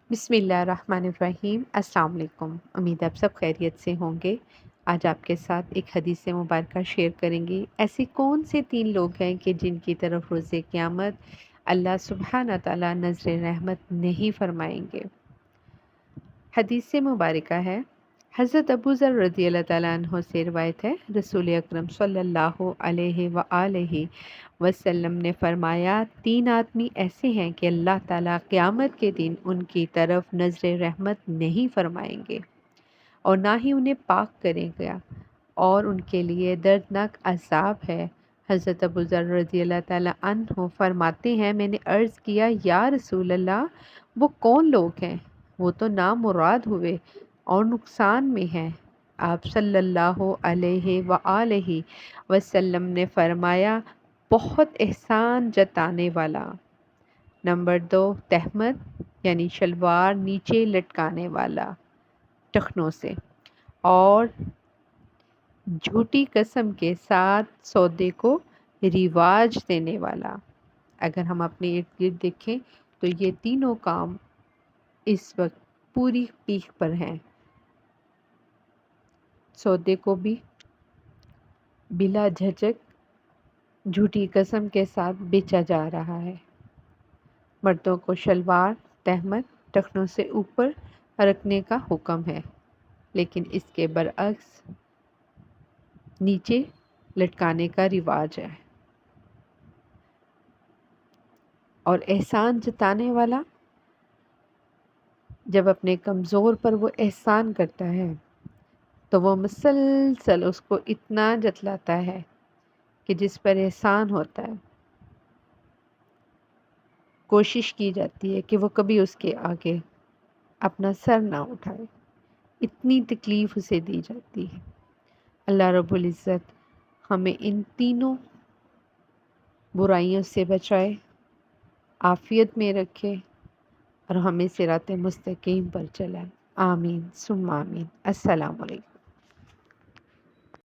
بسم اللہ الرحمن الرحیم۔ السلام علیکم، امید آپ سب خیریت سے ہوں گے۔ آج آپ کے ساتھ ایک حدیث مبارکہ شیئر کریں گے۔ ایسے کون سے 3 لوگ ہیں کہ جن کی طرف روز قیامت اللہ سبحانہ تعالیٰ نظر رحمت نہیں فرمائیں گے۔ حدیث مبارکہ ہے، حضرت ابو ذر رضی اللہ تعالیٰ عنہ سے روایت ہے، رسول اکرم صلی اللہ علیہ وآلہ وسلم نے فرمایا، 3 آدمی ایسے ہیں کہ اللہ تعالیٰ قیامت کے دن ان کی طرف نظر رحمت نہیں فرمائیں گے اور نہ ہی انہیں پاک کرے گا، اور ان کے لیے دردناک عذاب ہے۔ حضرت ابو ذر رضی اللہ تعالیٰ عنہ فرماتے ہیں، میں نے عرض کیا، یا رسول اللہ، وہ کون لوگ ہیں؟ وہ تو نامراد ہوئے اور نقصان میں ہیں۔ آپ صلی اللہ علیہ وآلہ وسلم نے فرمایا، بہت احسان جتانے والا۔ نمبر 2، تہمت یعنی شلوار نیچے لٹکانے والا ٹخنوں سے، اور جھوٹی قسم کے ساتھ سودے کو رواج دینے والا۔ اگر ہم اپنے ارد گرد دیکھیں تو یہ تینوں کام اس وقت پوری پیک پر ہیں۔ سودے کو بھی بلا جھجک جھوٹی قسم کے ساتھ بیچا جا رہا ہے۔ مردوں کو شلوار تہمت ٹخنوں سے اوپر رکھنے کا حکم ہے، لیکن اس کے برعکس نیچے لٹکانے کا رواج ہے۔ اور احسان جتانے والا، جب اپنے کمزور پر وہ احسان کرتا ہے تو وہ مسلسل اس کو اتنا جتلاتا ہے کہ جس پر احسان ہوتا ہے کوشش کی جاتی ہے کہ وہ کبھی اس کے آگے اپنا سر نہ اٹھائے، اتنی تکلیف اسے دی جاتی ہے۔ اللہ رب العزت ہمیں ان تینوں برائیوں سے بچائے، عافیت میں رکھے اور ہمیں صراط مستقیم پر چلائے۔ آمین ثم آمین۔ السلام علیکم۔